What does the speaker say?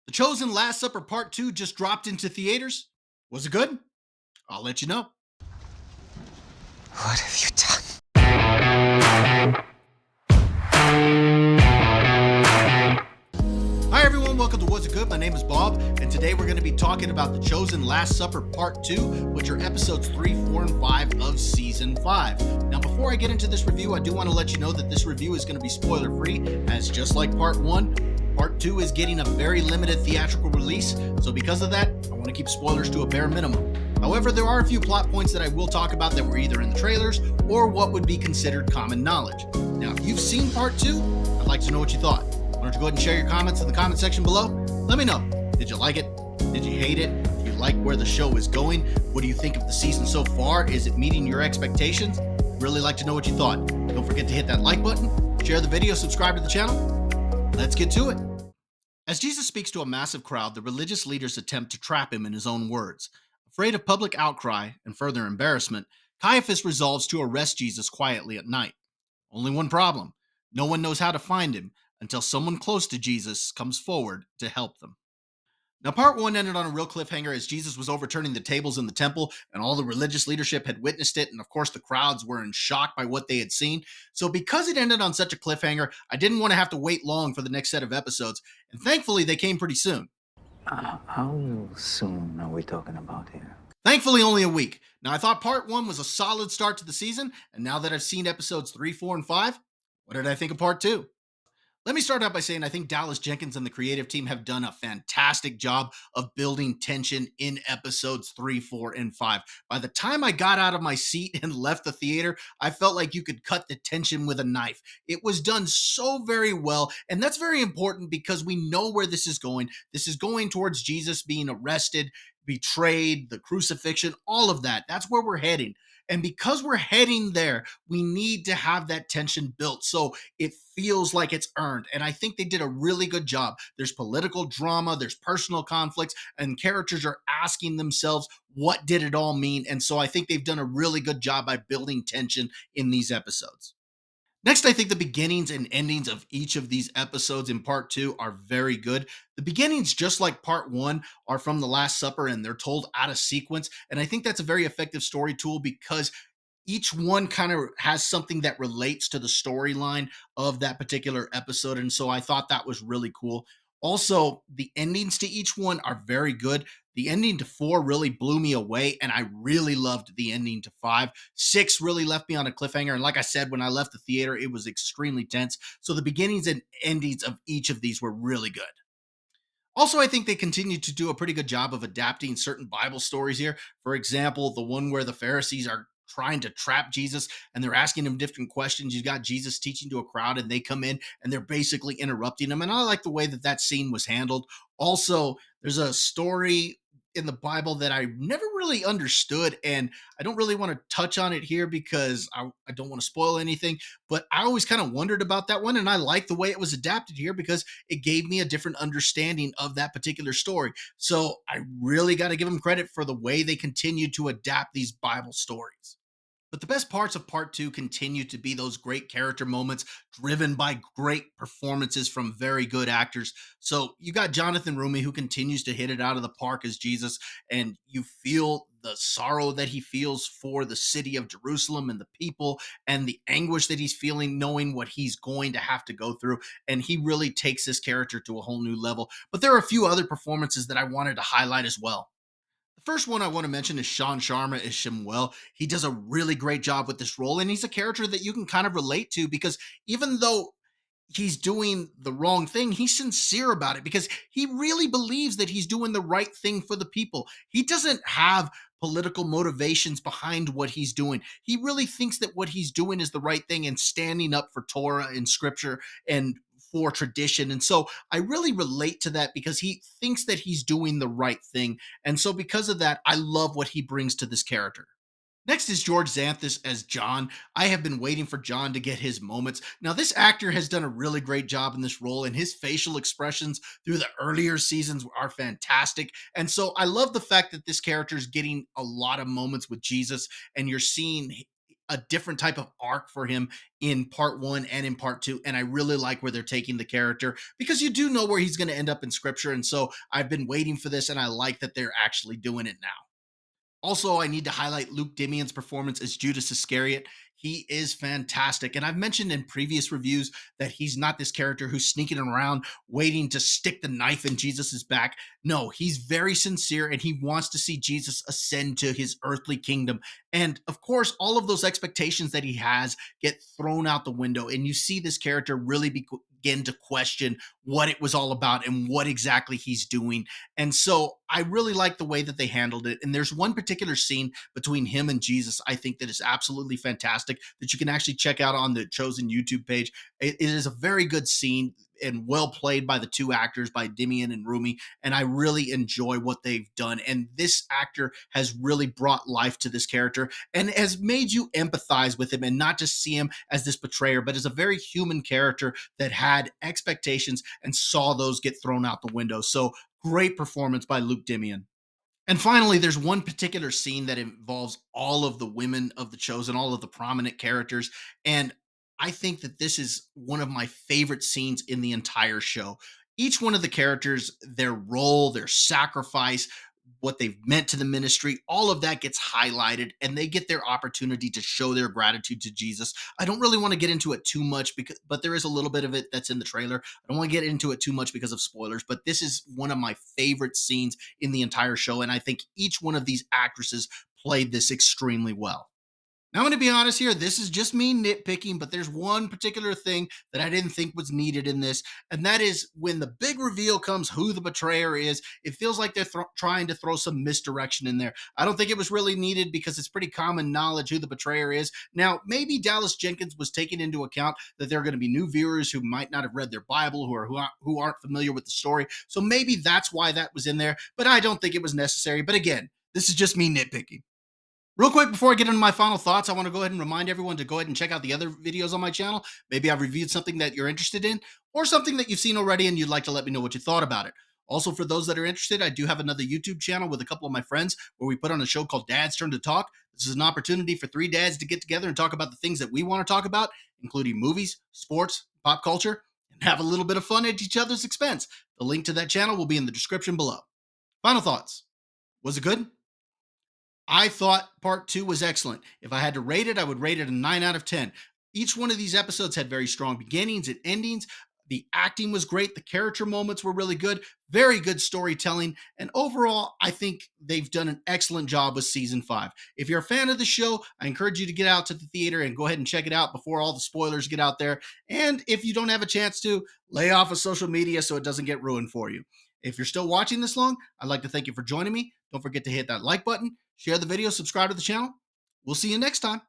The Chosen Last Supper Part 2 just dropped into theaters. Was it good? I'll let you know. What have you done? Hi everyone, welcome to Was It Good? My name is Bob, and today we're going to be talking about The Chosen Last Supper Part 2, which are episodes 3, 4, and 5 of Season 5. Now, before I get into this review, I do want to let you know that this review is going to be spoiler-free, as just like Part 1, Part 2 is getting a very limited theatrical release, so because of that, I want to keep spoilers to a bare minimum. However, there are a few plot points that I will talk about that were either in the trailers or what would be considered common knowledge. Now, if you've seen Part 2, I'd like to know what you thought. Why don't you go ahead and share your comments in the comment section below? Let me know. Did you like it? Did you hate it? Do you like where the show is going? What do you think of the season so far? Is it meeting your expectations? Really like to know what you thought. Don't forget to hit that like button, share the video, subscribe to the channel. Let's get to it. As Jesus speaks to a massive crowd, the religious leaders attempt to trap him in his own words. Afraid of public outcry and further embarrassment, Caiaphas resolves to arrest Jesus quietly at night. Only one problem: no one knows how to find him until someone close to Jesus comes forward to help them. Now, part one ended on a real cliffhanger as Jesus was overturning the tables in the temple, and all the religious leadership had witnessed it. And of course, the crowds were in shock by what they had seen. So, because it ended on such a cliffhanger, I didn't want to have to wait long for the next set of episodes. And thankfully, they came pretty soon. How soon are we talking about here? Thankfully, only a week. Now, I thought part one was a solid start to the season. And now that I've seen episodes 3, 4, and 5, what did I think of part two? Let me start out by saying I think Dallas Jenkins and the creative team have done a fantastic job of building tension in episodes 3, 4, and 5. By the time I got out of my seat and left the theater, I felt like you could cut the tension with a knife. It was done so very well, and that's very important because we know where this is going. This is going towards Jesus being arrested, betrayed, the crucifixion, all of that. That's where we're heading. And because we're heading there, we need to have that tension built so it feels like it's earned. And I think they did a really good job. There's political drama, there's personal conflicts, and characters are asking themselves, what did it all mean? And so I think they've done a really good job by building tension in these episodes. Next, I think the beginnings and endings of each of these episodes in part two are very good. The beginnings, just like part one, are from the Last Supper and they're told out of sequence. And I think that's a very effective story tool because each one kind of has something that relates to the storyline of that particular episode. And so I thought that was really cool. Also, the endings to each one are very good. The ending to 4 really blew me away, and I really loved the ending to 5. 6 really left me on a cliffhanger. And like I said, when I left the theater, it was extremely tense. So the beginnings and endings of each of these were really good. Also, I think they continue to do a pretty good job of adapting certain Bible stories here. For example, the one where the Pharisees are trying to trap Jesus and they're asking him different questions. You got Jesus teaching to a crowd and they come in and they're basically interrupting him. And I like the way that that scene was handled. Also, there's a story in the Bible that I never really understood. And I don't really want to touch on it here because I don't want to spoil anything. But I always kind of wondered about that one. And I like the way it was adapted here because it gave me a different understanding of that particular story. So I really got to give them credit for the way they continue to adapt these Bible stories. But the best parts of part two continue to be those great character moments driven by great performances from very good actors. So you got Jonathan Rumi, who continues to hit it out of the park as Jesus, and you feel the sorrow that he feels for the city of Jerusalem and the people, and the anguish that he's feeling knowing what he's going to have to go through. And he really takes this character to a whole new level. But there are a few other performances that I wanted to highlight as well. The first one I want to mention is Sean Sharma as Shemuel. He does a really great job with this role, and he's a character that you can kind of relate to because even though he's doing the wrong thing, he's sincere about it because he really believes that he's doing the right thing for the people. He doesn't have political motivations behind what he's doing. He really thinks that what he's doing is the right thing and standing up for Torah and scripture and for tradition. And so I really relate to that because he thinks that he's doing the right thing. And so because of that, I love what he brings to this character. Next is George Xanthus as John. I have been waiting for John to get his moments. Now, this actor has done a really great job in this role, and his facial expressions through the earlier seasons are fantastic. And so I love the fact that this character is getting a lot of moments with Jesus, and you're seeing a different type of arc for him in part one and in part two. And I really like where they're taking the character because you do know where he's going to end up in scripture. And so I've been waiting for this and I like that they're actually doing it now. Also, I need to highlight Luke Dimian's performance as Judas Iscariot. He is fantastic. And I've mentioned in previous reviews that he's not this character who's sneaking around waiting to stick the knife in Jesus's back. No, he's very sincere and he wants to see Jesus ascend to his earthly kingdom. And of course, all of those expectations that he has get thrown out the window. And you see this character really begin to question what it was all about and what exactly he's doing. And so I really like the way that they handled it. And there's one particular scene between him and Jesus, I think, that is absolutely fantastic that you can actually check out on the Chosen YouTube page. It is a very good scene and well played by the two actors, by Dimian and Rumi. And I really enjoy what they've done. And this actor has really brought life to this character and has made you empathize with him and not just see him as this betrayer, but as a very human character that had expectations and saw those get thrown out the window. So great performance by Luke Dimian. And finally, there's one particular scene that involves all of the women of the Chosen, all of the prominent characters. And I think that this is one of my favorite scenes in the entire show. Each one of the characters, their role, their sacrifice, what they've meant to the ministry, all of that gets highlighted and they get their opportunity to show their gratitude to Jesus. I don't really want to get into it too much because but there is a little bit of it that's in the trailer. I don't want to get into it too much because of spoilers, but this is one of my favorite scenes in the entire show and I think each one of these actresses played this extremely well. Now, I'm going to be honest here. This is just me nitpicking, but there's one particular thing that I didn't think was needed in this. And that is when the big reveal comes who the betrayer is, it feels like they're trying to throw some misdirection in there. I don't think it was really needed because it's pretty common knowledge who the betrayer is. Now, maybe Dallas Jenkins was taking into account that there are going to be new viewers who might not have read their Bible, who aren't familiar with the story. So maybe that's why that was in there, but I don't think it was necessary. But again, this is just me nitpicking. Real quick, before I get into my final thoughts, I want to go ahead and remind everyone to go ahead and check out the other videos on my channel. Maybe I've reviewed something that you're interested in or something that you've seen already and you'd like to let me know what you thought about it. Also, for those that are interested, I do have another YouTube channel with a couple of my friends where we put on a show called Dad's Turn to Talk. This is an opportunity for three dads to get together and talk about the things that we want to talk about, including movies, sports, pop culture, and have a little bit of fun at each other's expense. The link to that channel will be in the description below. Final thoughts. Was it good? I thought part two was excellent. If I had to rate it, I would rate it a 9 out of 10. Each one of these episodes had very strong beginnings and endings. The acting was great. The character moments were really good. Very good storytelling. And overall, I think they've done an excellent job with season 5. If you're a fan of the show, I encourage you to get out to the theater and go ahead and check it out before all the spoilers get out there. And if you don't have a chance to, lay off of social media so it doesn't get ruined for you. If you're still watching this long, I'd like to thank you for joining me. Don't forget to hit that like button, share the video, subscribe to the channel. We'll see you next time.